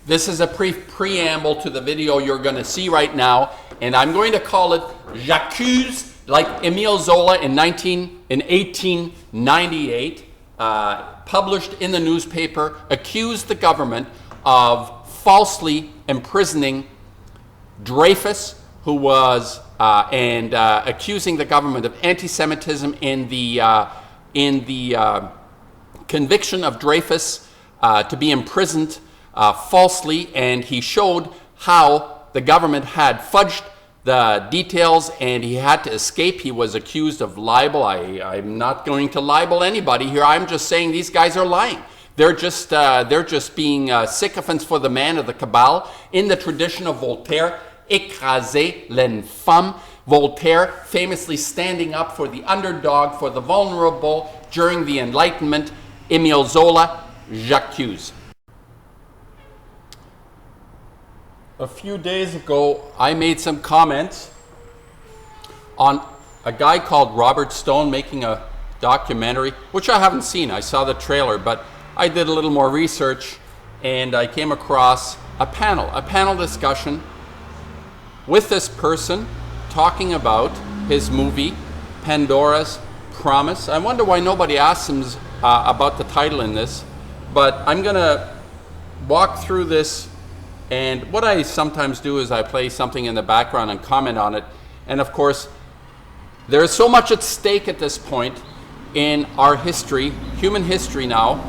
This is a preamble to the video you're going to see right now, and I'm going to call it J'accuse, like Emile Zola in 1898, published in the newspaper, accused the government of falsely imprisoning Dreyfus, who was, accusing the government of anti-Semitism in the conviction of Dreyfus to be imprisoned falsely, and he showed how the government had fudged the details and he had to escape. He was accused of libel. I'm not going to libel anybody here. I'm just saying these guys are lying. They're just being sycophants for the man of the cabal in the tradition of Voltaire. Écraser l'infâme. Voltaire famously standing up for the underdog, for the vulnerable during the Enlightenment. Emile Zola, J'accuse. A few days ago, I made some comments on a guy called Robert Stone making a documentary, which I haven't seen. I saw the trailer, but I did a little more research and I came across a panel discussion with this person talking about his movie, Pandora's Promise. I wonder why nobody asks him about the title in this, but I'm gonna walk through this, and what I sometimes do is I play something in the background and comment on it. And of course, there is so much at stake at this point in our history. Human history now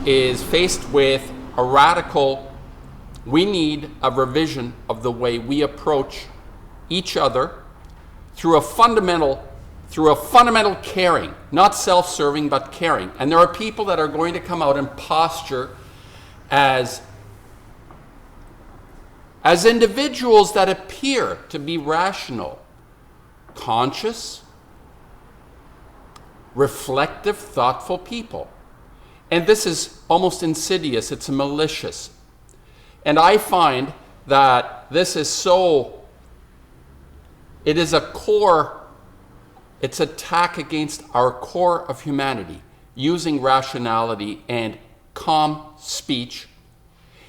is faced with a radical, we need a revision of the way we approach each other through a fundamental caring, not self-serving, but caring. And there are people that are going to come out and posture as individuals that appear to be rational, conscious, reflective, thoughtful people. And this is almost insidious, it's malicious. And I find that this is it is it's attack against our core of humanity, using rationality and calm speech,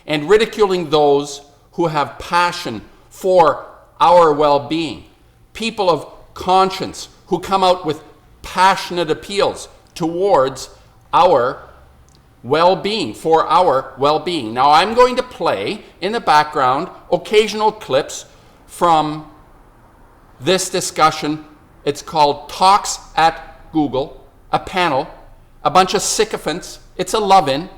and ridiculing those who have passion for our well-being, people of conscience who come out with passionate appeals towards our well-being, for our well-being. Now, I'm going to play in the background occasional clips from this discussion. It's called Talks at Google, a panel, a bunch of sycophants. It's a love-in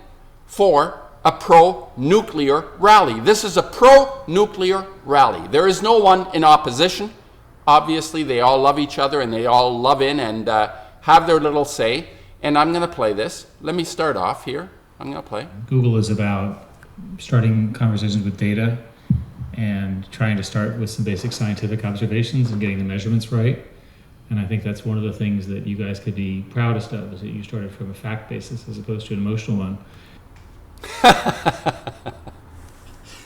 for a pro-nuclear rally. This is a pro-nuclear rally. There is no one in opposition. Obviously, they all love each other and they all love in and have their little say. And I'm going to play this. Let me start off here. I'm going to play. Google is about starting conversations with data and trying to start with some basic scientific observations and getting the measurements right. And I think that's one of the things that you guys could be proudest of, is that you started from a fact basis as opposed to an emotional one.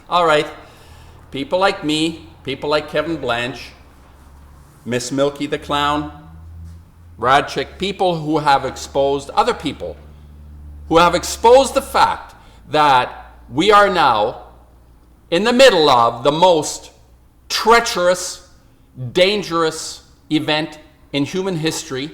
All right. People like me, people like Kevin Blanche, Miss Milky the Clown, Radchick, people who have exposed other people, who have exposed the fact that we are now in the middle of the most treacherous, dangerous event in human history,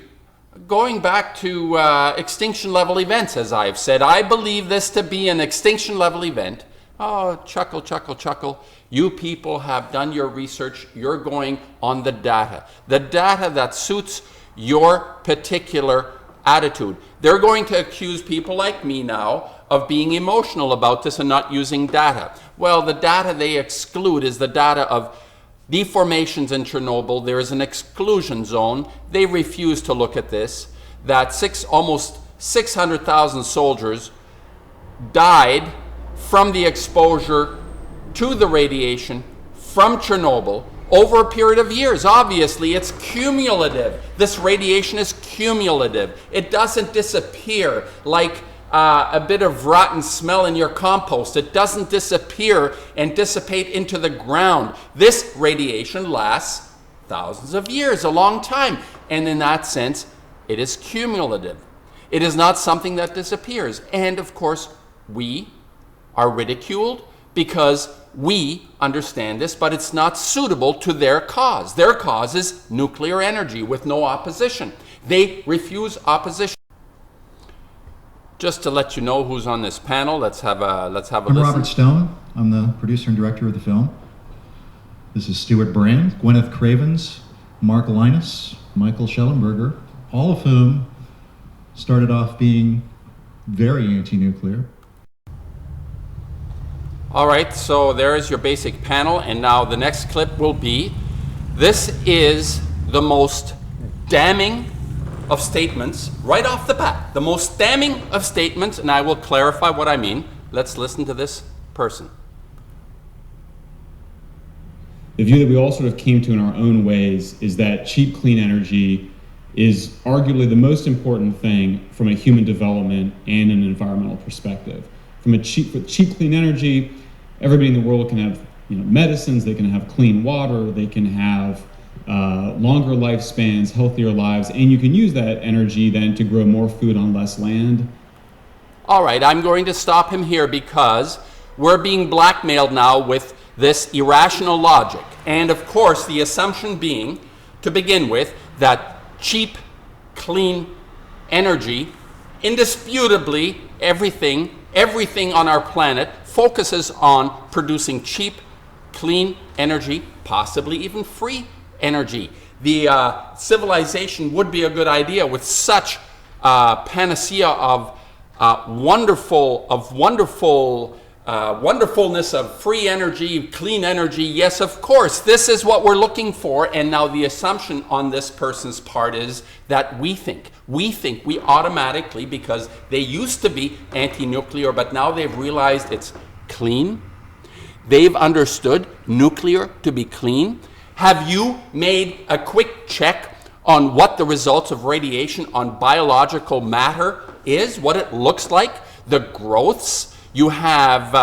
going back to extinction level events, as I've said. I believe this to be an extinction level event. Oh, chuckle, chuckle, chuckle. You people have done your research. You're going on the data that suits your particular attitude. They're going to accuse people like me now of being emotional about this and not using data. Well, the data they exclude is the data of deformations in Chernobyl. There is an exclusion zone. They refuse to look at this. That almost 600,000 soldiers died from the exposure to the radiation from Chernobyl over a period of years. Obviously, it's cumulative. This radiation is cumulative. It doesn't disappear like a bit of rotten smell in your compost. It doesn't disappear and dissipate into the ground. This radiation lasts thousands of years, a long time. And in that sense, it is cumulative. It is not something that disappears. And of course, we are ridiculed because we understand this, but it's not suitable to their cause. Their cause is nuclear energy with no opposition. They refuse opposition. Just to let you know who's on this panel, let's have a I'm listen. Robert Stone. I'm the producer and director of the film. This is Stuart Brand, Gwyneth Cravens, Mark Linus, Michael Schellenberger, all of whom started off being very anti-nuclear. All right, so there is your basic panel, and now the next clip will be, this is the most damning of statements right off the bat. The most damning of statements, and I will clarify what I mean. Let's listen to this person. The view that we all sort of came to in our own ways is that cheap, clean energy is arguably the most important thing from a human development and an environmental perspective. With cheap, clean energy, everybody in the world can have medicines, they can have clean water, they can have longer lifespans, healthier lives, and you can use that energy then to grow more food on less land. All right, I'm going to stop him here because we're being blackmailed now with this irrational logic. And of course, the assumption being, to begin with, that cheap, clean energy, indisputably everything on our planet focuses on producing cheap, clean energy, possibly even free energy. The civilization would be a good idea with such panacea of wonderfulness of free energy, clean energy. Yes, of course, this is what we're looking for. And now the assumption on this person's part is that we think we automatically, because they used to be anti-nuclear, but now they've realized it's clean. They've understood nuclear to be clean. Have you made a quick check on what the results of radiation on biological matter is, what it looks like, the growths? You have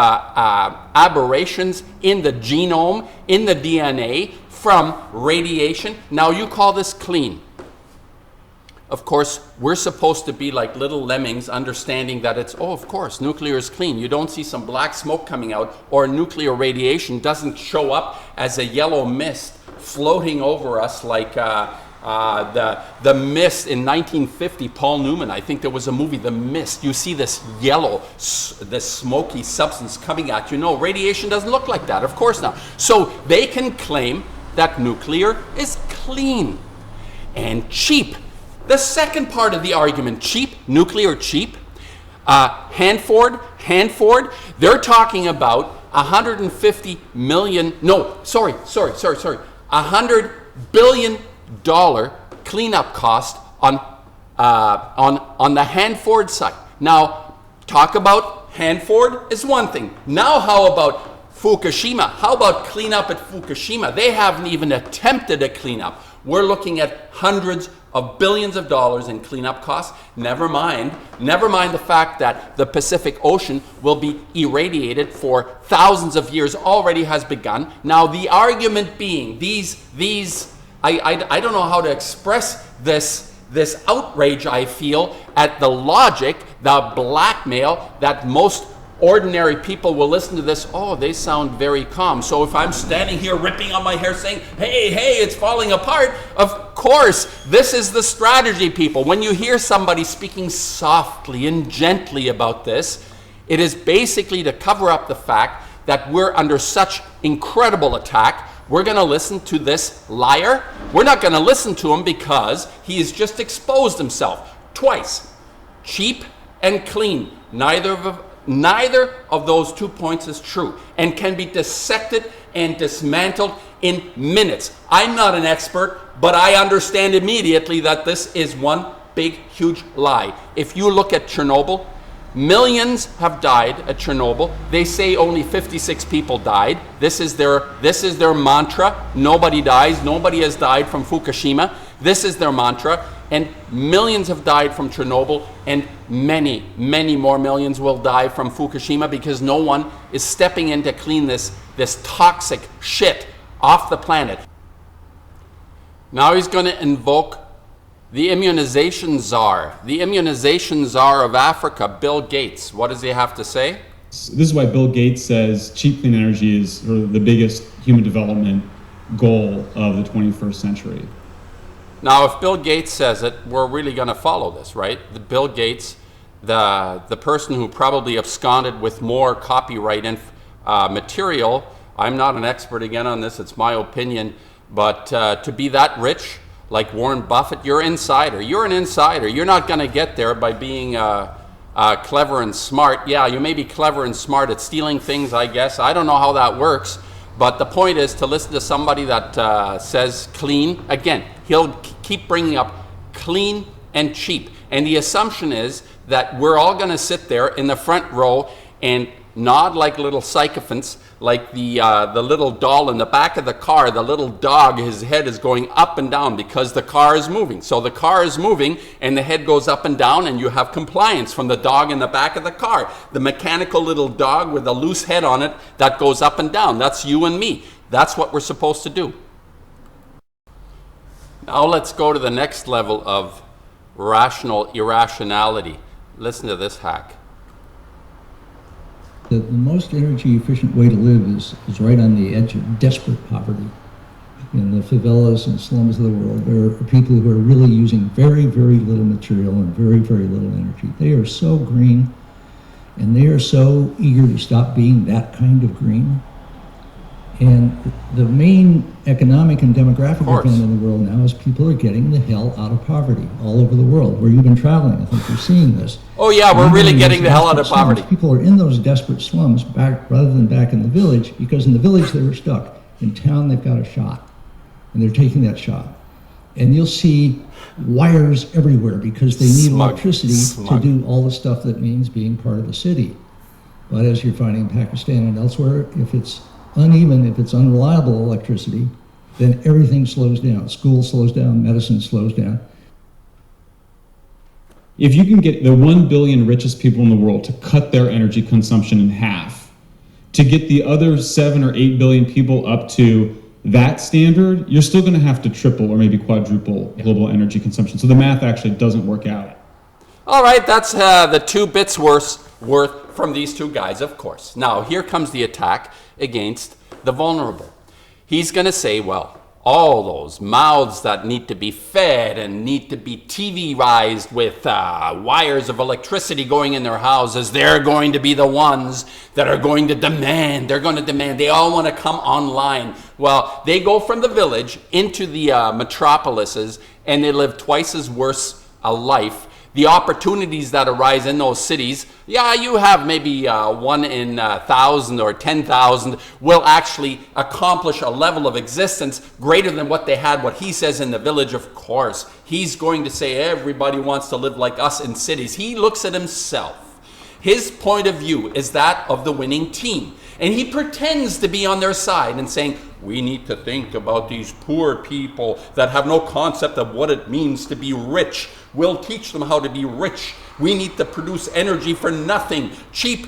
aberrations in the genome, in the DNA from radiation. Now you call this clean. Of course, we're supposed to be like little lemmings, understanding that it's, oh, of course, nuclear is clean. You don't see some black smoke coming out, or nuclear radiation doesn't show up as a yellow mist floating over us like the mist in 1950, Paul Newman, I think there was a movie, The Mist. You see this yellow, this smoky substance coming at you. No, radiation doesn't look like that, of course not. So they can claim that nuclear is clean and cheap. The second part of the argument, cheap, nuclear cheap. Hanford, they're talking about 150 million, no, sorry, $100 billion cleanup cost on the Hanford site. Now, talk about Hanford is one thing. Now, how about Fukushima? How about cleanup at Fukushima? They haven't even attempted a cleanup. We're looking at hundreds of billions of dollars in cleanup costs. Never mind the fact that the Pacific Ocean will be irradiated for thousands of years, already has begun. Now, the argument being I don't know how to express this outrage I feel at the logic, the blackmail that most ordinary people will listen to this. Oh, they sound very calm. So if I'm standing here ripping on my hair saying, hey, it's falling apart, of course, this is the strategy, people. When you hear somebody speaking softly and gently about this, it is basically to cover up the fact that we're under such incredible attack. We're going to listen to this liar. We're not going to listen to him because he has just exposed himself twice. Cheap and clean. Neither of those 2 points is true and can be dissected and dismantled in minutes. I'm not an expert, but I understand immediately that this is one big, huge lie. If you look at Chernobyl, millions have died at Chernobyl. They say only 56 people died. This is their mantra. Nobody dies. Nobody has died from Fukushima. This is their mantra. And millions have died from Chernobyl, and many, many more millions will die from Fukushima because no one is stepping in to clean this toxic shit off the planet. Now he's going to invoke the immunization czar of Africa, Bill Gates. What does he have to say? This is why Bill Gates says cheap clean energy is sort of the biggest human development goal of the 21st century. Now, if Bill Gates says it, we're really going to follow this, right? Bill Gates, the person who probably absconded with more copyright material. I'm not an expert again on this, it's my opinion, but to be that rich, like Warren Buffett, you're an insider. You're an insider. You're not going to get there by being clever and smart. Yeah, you may be clever and smart at stealing things, I guess. I don't know how that works, but the point is to listen to somebody that says clean. Again, he'll keep bringing up clean and cheap. And the assumption is that we're all going to sit there in the front row and nod like little sycophants, like the little doll in the back of the car. The little dog, his head is going up and down because the car is moving. So the car is moving and the head goes up and down, and you have compliance from the dog in the back of the car. The mechanical little dog with a loose head on it that goes up and down. That's you and me. That's what we're supposed to do. Now let's go to the next level of rational irrationality. Listen to this hack. The most energy efficient way to live is right on the edge of desperate poverty. In the favelas and slums of the world, there are people who are really using very, very little material and very, very little energy. They are so green, and they are so eager to stop being that kind of green. And the main economic and demographic event in the world now is people are getting the hell out of poverty all over the world. Where you've been traveling, I think you're seeing this. Oh yeah, we're really getting the hell out of poverty. People are in those desperate slums back rather than back in the village, because in the village they were stuck. In town they've got a shot, and they're taking that shot. And you'll see wires everywhere because they need electricity to do all the stuff that means being part of the city. But as you're finding in Pakistan and elsewhere, if it's uneven, if it's unreliable electricity, then everything slows down. School slows down, medicine slows down. If you can get the 1 billion richest people in the world to cut their energy consumption in half, to get the other 7 or 8 billion people up to that standard, you're still going to have to triple or maybe quadruple global energy consumption. So the math actually doesn't work out. All right, that's the 2 bits worth from these two guys, of course. Now, here comes the attack against the vulnerable. He's going to say, well, all those mouths that need to be fed and need to be TVized with wires of electricity going in their houses, they're going to be the ones that are going to demand. They're going to demand. They all want to come online. Well, they go from the village into the metropolises, and they live twice as worse a life. The opportunities that arise in those cities, yeah, you have maybe 1 in 1,000 or 10,000 will actually accomplish a level of existence greater than what they had, what he says in the village. Of course, he's going to say everybody wants to live like us in cities. He looks at himself. His point of view is that of the winning team. And he pretends to be on their side and saying, we need to think about these poor people that have no concept of what it means to be rich. We'll teach them how to be rich. We need to produce energy for nothing. Cheap,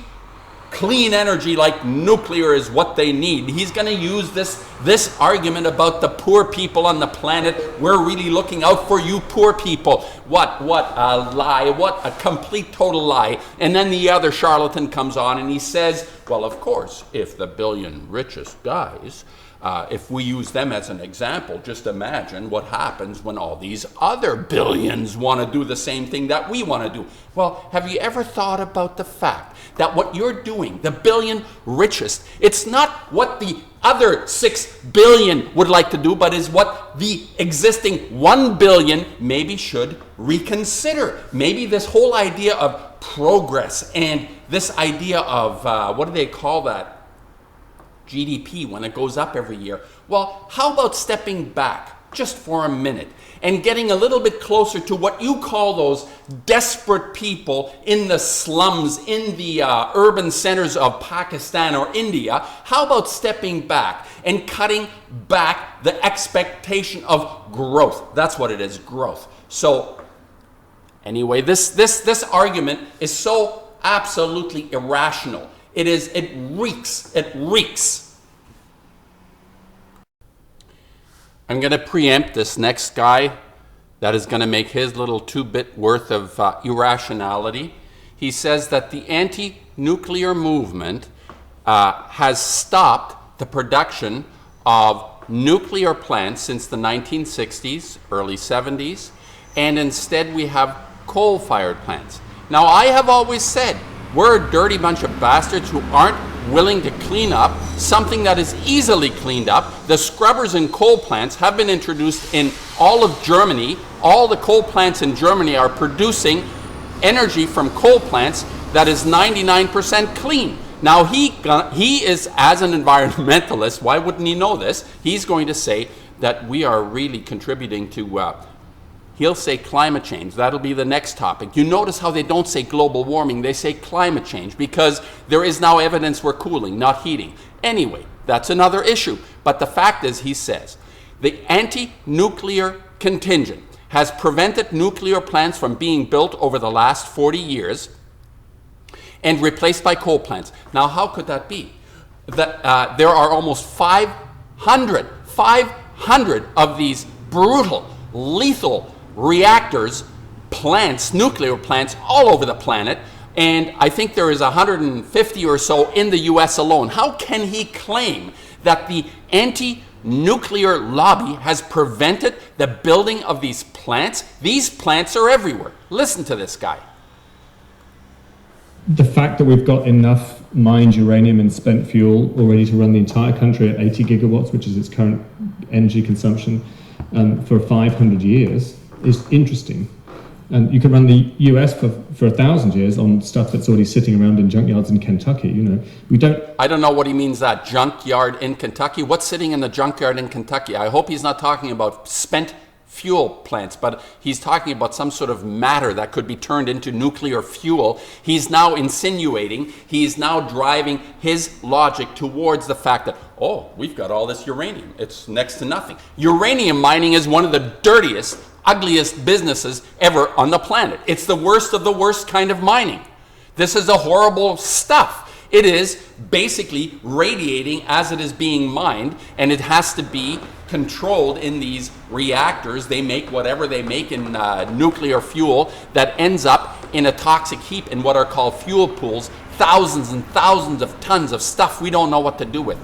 clean energy like nuclear is what they need. He's going to use this argument about the poor people on the planet. We're really looking out for you poor people. What a lie. What a complete total lie. And then the other charlatan comes on and he says, well, of course, if the billion richest guys, if we use them as an example, just imagine what happens when all these other billions want to do the same thing that we want to do. Well, have you ever thought about the fact that what you're doing, the billion richest, it's not what the other 6 billion would like to do, but is what the existing 1 billion maybe should reconsider. Maybe this whole idea of progress and this idea of, what do they call that? GDP, when it goes up every year. Well, how about stepping back just for a minute and getting a little bit closer to what you call those desperate people in the slums, in the urban centers of Pakistan or India? How about stepping back and cutting back the expectation of growth? That's what it is, growth. So anyway, this argument is so absolutely irrational. It reeks. I'm going to preempt this next guy that is going to make his little 2-bit worth of irrationality. He says that the anti-nuclear movement has stopped the production of nuclear plants since the 1960s, early 70s, and instead we have coal-fired plants. Now, I have always said we're a dirty bunch of bastards who aren't willing to clean up something that is easily cleaned up. The scrubbers in coal plants have been introduced in all of Germany. All the coal plants in Germany are producing energy from coal plants that is 99% clean. Now he is, as an environmentalist, why wouldn't he know this? He's going to say that we are really contributing to, he'll say climate change. That'll be the next topic. You notice how they don't say global warming, they say climate change, because there is now evidence we're cooling, not heating. Anyway, that's another issue. But the fact is, he says, the anti-nuclear contingent has prevented nuclear plants from being built over the last 40 years and replaced by coal plants. Now, how could that be? There are almost 500 of these brutal, lethal reactors, plants, nuclear plants, all over the planet, and I think there is 150 or so in the US alone. How can he claim that the anti-nuclear lobby has prevented the building of these plants? These plants are everywhere. Listen to this guy. The fact that we've got enough mined uranium and spent fuel already to run the entire country at 80 gigawatts, which is its current energy consumption, for 500 years is interesting. And you can run the US for 1,000 years on stuff that's already sitting around in junkyards in Kentucky. You know, we don't. I don't know what he means, that junkyard in Kentucky. What's sitting in the junkyard in Kentucky? I hope he's not talking about spent fuel plants, but he's talking about some sort of matter that could be turned into nuclear fuel. He's now insinuating, he's now driving his logic towards the fact that, oh, we've got all this uranium. It's next to nothing. Uranium mining is one of the dirtiest, ugliest businesses ever on the planet. It's the worst of the worst kind of mining. This is a horrible stuff. It is basically radiating as it is being mined, and it has to be controlled in these reactors. They make whatever they make in nuclear fuel that ends up in a toxic heap in what are called fuel pools, thousands and thousands of tons of stuff we don't know what to do with.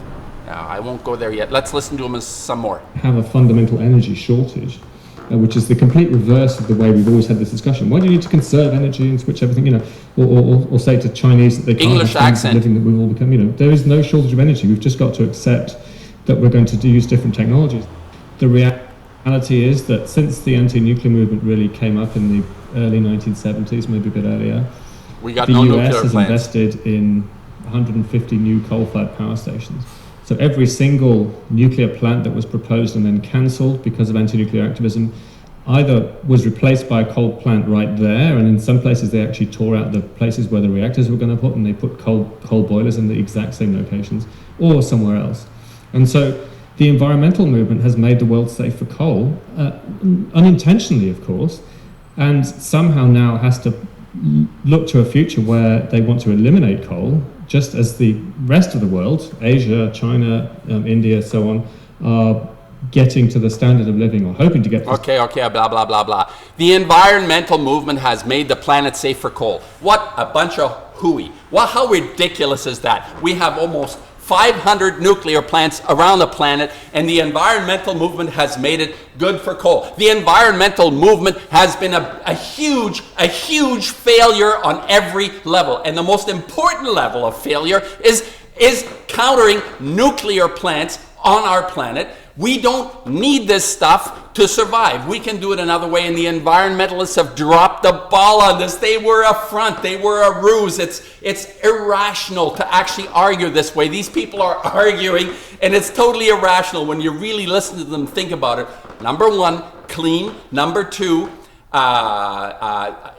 I won't go there yet. Let's listen to him some more. Have a fundamental energy shortage, which is the complete reverse of the way we've always had this discussion. Why do you need to conserve energy and switch everything, you know, or say to Chinese that they can't English have accent. living that we've all become, you know, there is no shortage of energy. We've just got to accept that we're going to use different technologies. The reality is that since the anti-nuclear movement really came up in the early 1970s, maybe a bit earlier, We got the no US nuclear has plants. invested in 150 new coal-fired power stations. So every single nuclear plant that was proposed and then cancelled because of anti-nuclear activism either was replaced by a coal plant right there, and in some places they actually tore out the places where the reactors were going to put, and they put coal boilers in the exact same locations, or somewhere else. And so the environmental movement has made the world safe for coal, unintentionally, of course, and somehow now has to look to a future where they want to eliminate coal, just as the rest of the world, Asia, China, India, so on, are getting to the standard of living, or hoping to get to. Okay, blah, blah, blah, blah. The environmental movement has made the planet safe for coal. What a bunch of hooey. Well, how ridiculous is that? We have almost 500 nuclear plants around the planet, and the environmental movement has made it good for coal. The environmental movement has been a huge failure on every level. And the most important level of failure is countering nuclear plants on our planet. We don't need this stuff to survive. We can do it another way, and the environmentalists have dropped the ball on this. They were a front. They were a ruse. It's irrational to actually argue this way. These people are arguing, and it's totally irrational when you really listen to them think about it. Number one, clean. Number two,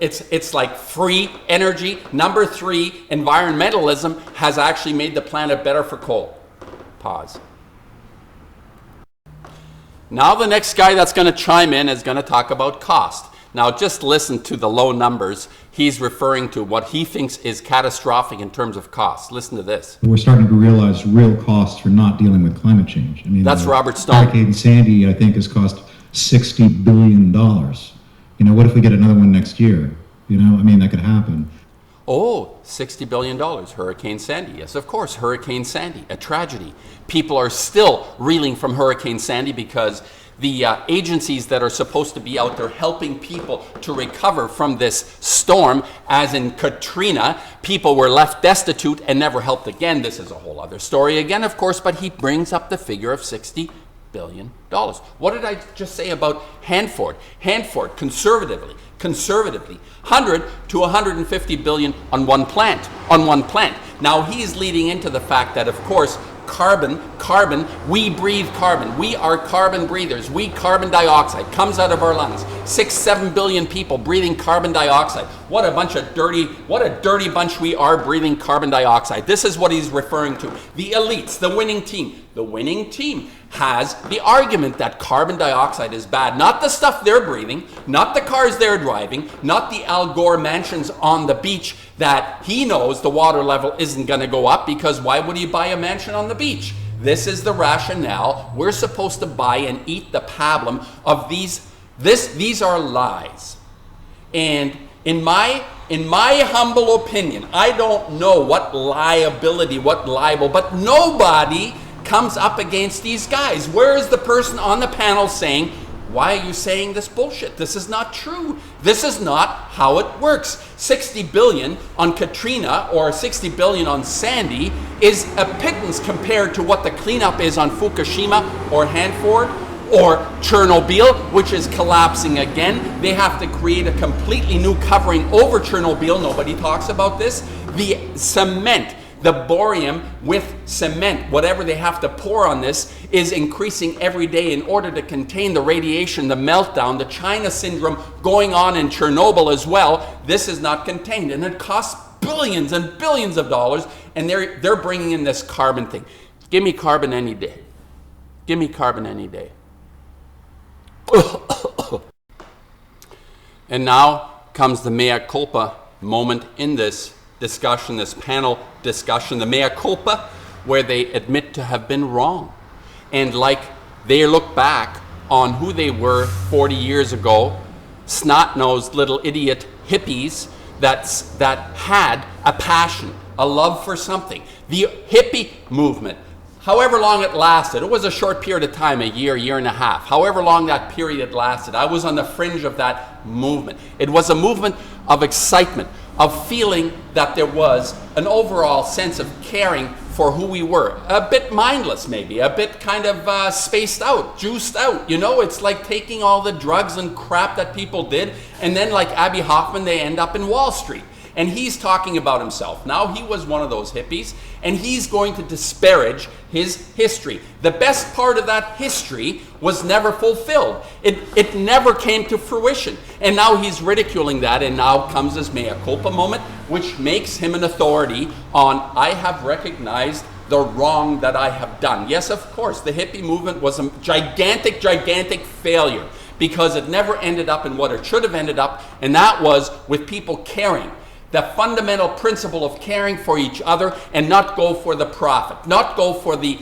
it's like free energy. Number three, environmentalism has actually made the planet better for coal. Pause. Now the next guy that's going to chime in is going to talk about cost. Now just listen to the low numbers. He's referring to what he thinks is catastrophic in terms of cost. Listen to this. We're starting to realize real costs for not dealing with climate change. I mean, That's Robert Stone. Hurricane Sandy, I think, has cost $60 billion. You know, what if we get another one next year? You know, I mean, that could happen. Oh, $60 billion, Hurricane Sandy. Yes, of course, Hurricane Sandy, a tragedy. People are still reeling from Hurricane Sandy because the agencies that are supposed to be out there helping people to recover from this storm, as in Katrina, people were left destitute and never helped again. This is a whole other story again, of course, but he brings up the figure of $60 billion. What did I just say about Hanford? Hanford, conservatively, 100 to 150 billion on one plant, Now he's leading into the fact that, of course, carbon, we breathe carbon. We are carbon breathers. Carbon dioxide comes out of our lungs. 6-7 billion people breathing carbon dioxide. What a dirty bunch we are breathing carbon dioxide. This is what he's referring to. The elites, the winning team. The winning team has the argument that carbon dioxide is bad. Not the stuff they're breathing, not the cars they're driving, not the Al Gore mansions on the beach that he knows the water level isn't going to go up, because why would he buy a mansion on the beach? This is the rationale. We're supposed to buy and eat the pablum of these. These are lies. And in my humble opinion, I don't know what libel, but nobody comes up against these guys. Where is the person on the panel saying, why are you saying this bullshit? This is not true. This is not how it works. 60 billion on Katrina or 60 billion on Sandy is a pittance compared to what the cleanup is on Fukushima or Hanford or Chernobyl, which is collapsing again. They have to create a completely new covering over Chernobyl. Nobody talks about this. The cement, the borium with cement, whatever they have to pour on this, is increasing every day in order to contain the radiation, the meltdown, the China syndrome going on in Chernobyl as well. This is not contained, and it costs billions and billions of dollars, and they're bringing in this carbon thing. Give me carbon any day. Give me carbon any day. And now comes the mea culpa moment in this discussion, this panel discussion, the mea culpa, where they admit to have been wrong. And like they look back on who they were 40 years ago, snot-nosed little idiot hippies that had a passion, a love for something. The hippie movement, however long it lasted, it was a short period of time, a year and a half, however long that period lasted. I was on the fringe of that movement. It was a movement of excitement, of feeling that there was an overall sense of caring for who we were. A bit mindless maybe, a bit kind of spaced out, juiced out. You know, it's like taking all the drugs and crap that people did, and then like Abby Hoffman, they end up in Wall Street. And he's talking about himself. Now he was one of those hippies, and he's going to disparage his history. The best part of that history was never fulfilled. It never came to fruition. And now he's ridiculing that, and now comes this mea culpa moment, which makes him an authority on, I have recognized the wrong that I have done. Yes, of course, the hippie movement was a gigantic failure, because it never ended up in what it should have ended up, and that was with people caring. The fundamental principle of caring for each other and not go for the profit, not go for the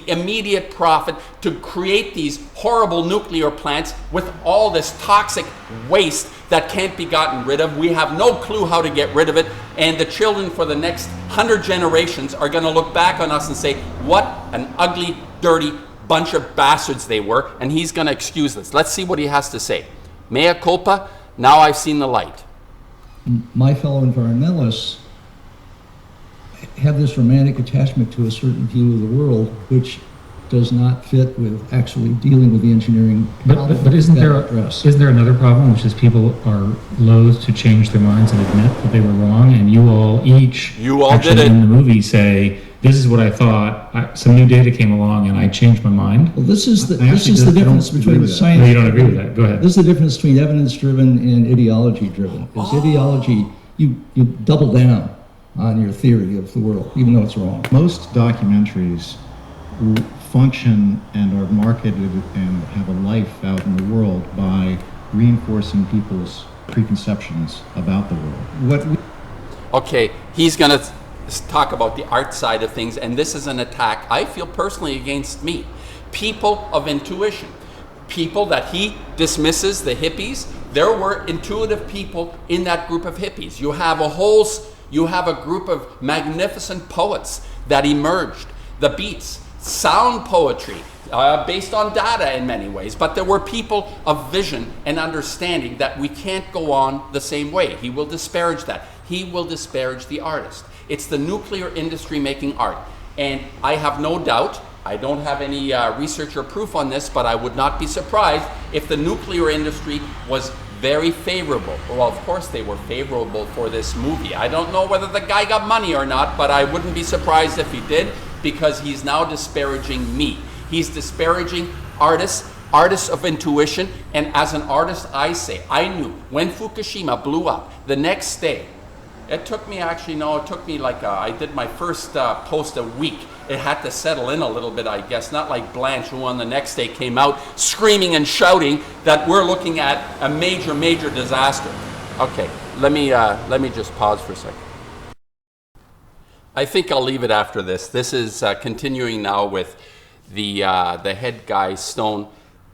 immediate profit to create these horrible nuclear plants with all this toxic waste that can't be gotten rid of. We have no clue how to get rid of it, and the children for the next 100 generations are going to look back on us and say, what an ugly, dirty bunch of bastards they were, and he's going to excuse this. Let's see what he has to say. Mea culpa, now I've seen the light. My fellow environmentalists have this romantic attachment to a certain view of the world, which does not fit with actually dealing with the engineering. But isn't there another problem, which is people are loath to change their minds and admit that they were wrong, and you all actually did it in the movie say, this is what I thought, some new data came along and I changed my mind? Well, this is the difference between science. No, you don't agree with that. Go ahead. This is the difference between evidence-driven and ideology-driven. Because ideology, you double down on your theory of the world, even though it's wrong. Most documentaries function and are marketed and have a life out in the world by reinforcing people's preconceptions about the world. Okay, he's going to talk about the art side of things, and this is an attack, I feel personally, against me. People of intuition, people that he dismisses, the hippies. There were intuitive people in that group of hippies. You have a whole You have a group of magnificent poets that emerged. The Beats, sound poetry, based on data in many ways, but there were people of vision and understanding that we can't go on the same way. He will disparage that. He will disparage the artist. It's the nuclear industry making art. And I have no doubt, I don't have any research or proof on this, but I would not be surprised if the nuclear industry was very favorable. Well, of course they were favorable for this movie. I don't know whether the guy got money or not, but I wouldn't be surprised if he did, because he's now disparaging me. He's disparaging artists of intuition, and as an artist, I say, I knew when Fukushima blew up, the next day, it took me like, I did my first post a week. It had to settle in a little bit, I guess, not like Blanche, who on the next day came out screaming and shouting that we're looking at a major, major disaster. Okay, let me just pause for a second. I think I'll leave it after this. This is continuing now with the head guy, Stone,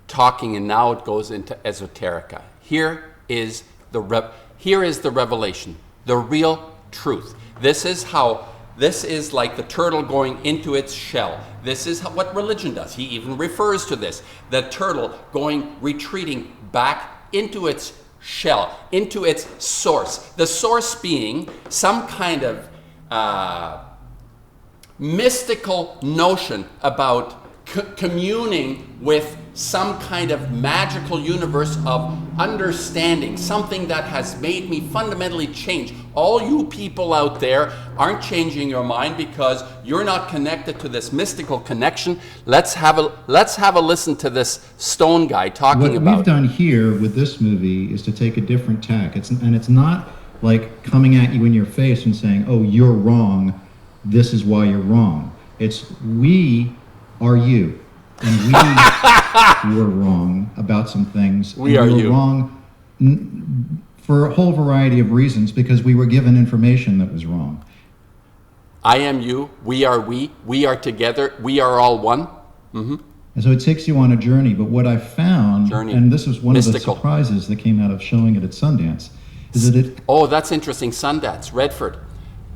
talking, and now it goes into esoterica. Here is the revelation, the real truth. This is like the turtle going into its shell. This is what religion does. He even refers to this, the turtle retreating back into its shell, into its source. The source being some kind of mystical notion about communing with some kind of magical universe of understanding, something that has made me fundamentally change. All you people out there aren't changing your mind because you're not connected to this mystical connection. Let's have a listen to this Stone guy talking about. What we've done here with this movie is to take a different tack. It's not like coming at you in your face and saying, "Oh, you're wrong. This is why you're wrong." It's we are you, and we were wrong about some things. We are you. Wrong for a whole variety of reasons because we were given information that was wrong. I am you. We are together. We are all one. Mm-hmm. And so it takes you on a journey. But what I found, and this was one Mystical. of the surprises that came out of showing it at Sundance, is that it. Oh, that's interesting. Sundance, Redford.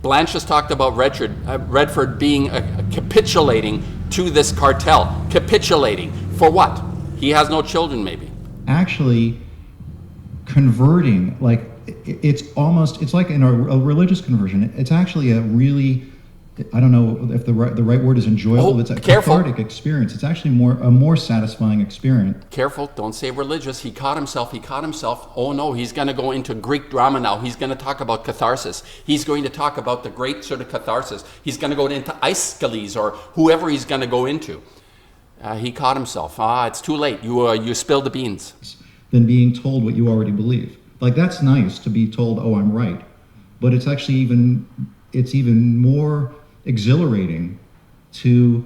Blanche has talked about Redford being capitulating to this cartel. Capitulating for what? He has no children, maybe. Actually converting, like it's like in a religious conversion. It's actually a really, I don't know if the right word is enjoyable. It's a cathartic experience. It's actually a more satisfying experience. Careful, don't say religious. He caught himself. Oh no, he's going to go into Greek drama now. He's going to talk about catharsis. He's going to talk about the great sort of catharsis. He's going to go into Aeschylus or whoever he's going to go into. He caught himself. It's too late. You spilled the beans. Than being told what you already believe. Like that's nice to be told, "Oh, I'm right," but it's actually even more exhilarating to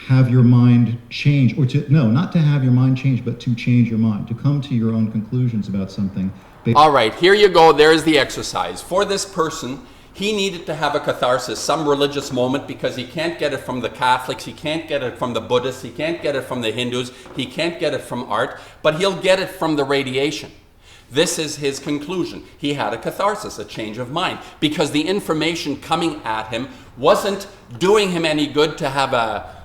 have your mind change, or not to have your mind change, but to change your mind, to come to your own conclusions about something. All right, here you go. There's the exercise. For this person, he needed to have a catharsis, some religious moment, because he can't get it from the Catholics, he can't get it from the Buddhists, he can't get it from the Hindus, he can't get it from art, but he'll get it from the radiation. This is his conclusion. He had a catharsis, a change of mind, because the information coming at him wasn't doing him any good to have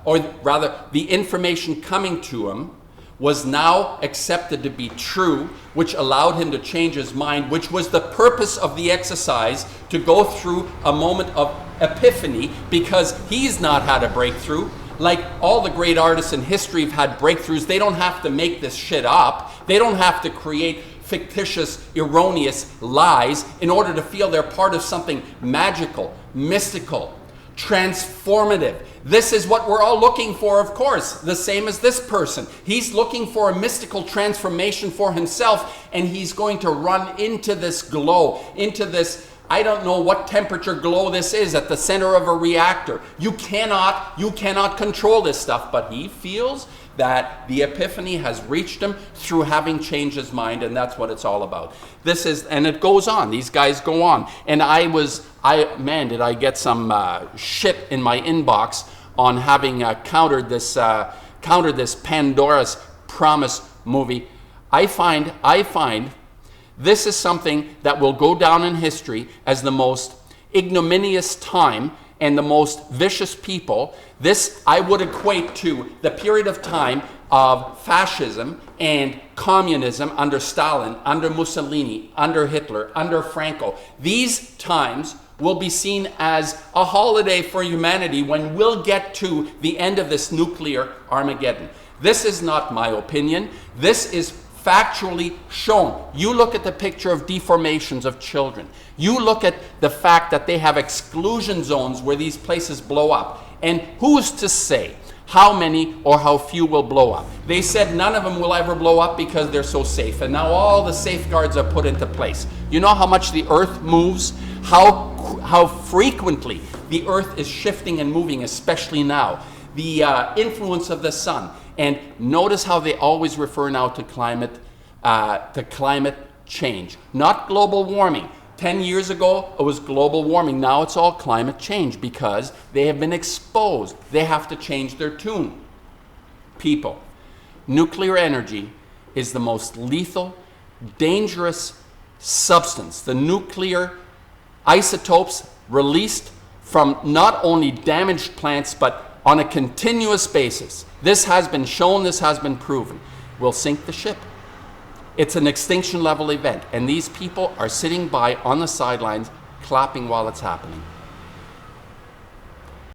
or rather, the information coming to him was now accepted to be true, which allowed him to change his mind, which was the purpose of the exercise, to go through a moment of epiphany, because he's not had a breakthrough. Like all the great artists in history have had breakthroughs. They don't have to make this shit up. They don't have to create fictitious, erroneous lies in order to feel they're part of something magical, mystical, transformative. This is what we're all looking for, of course, the same as this person. He's looking for a mystical transformation for himself, and he's going to run into this glow, into this, I don't know what temperature glow this is at the center of a reactor. You cannot control this stuff, but he feels that the epiphany has reached him through having changed his mind, and that's what it's all about. And it goes on. These guys go on. And did I get some shit in my inbox on having countered this Pandora's Promise movie. I find this is something that will go down in history as the most ignominious time and the most vicious people. This I would equate to the period of time of fascism and communism under Stalin, under Mussolini, under Hitler, under Franco. These times will be seen as a holiday for humanity when we'll get to the end of this nuclear Armageddon. This is not my opinion. This is factually shown. You look at the picture of deformations of children. You look at the fact that they have exclusion zones where these places blow up. And who's to say how many or how few will blow up? They said none of them will ever blow up because they're so safe. And now all the safeguards are put into place. You know how much the earth moves? How frequently the earth is shifting and moving, especially now. The influence of the sun. And notice how they always refer now to climate change, not global warming. 10 years ago, it was global warming. Now it's all climate change because they have been exposed. They have to change their tune. People, nuclear energy is the most lethal, dangerous substance. The nuclear isotopes released from not only damaged plants, but on a continuous basis. This has been shown, this has been proven, will sink the ship. It's an extinction level event, and these people are sitting by on the sidelines clapping while it's happening.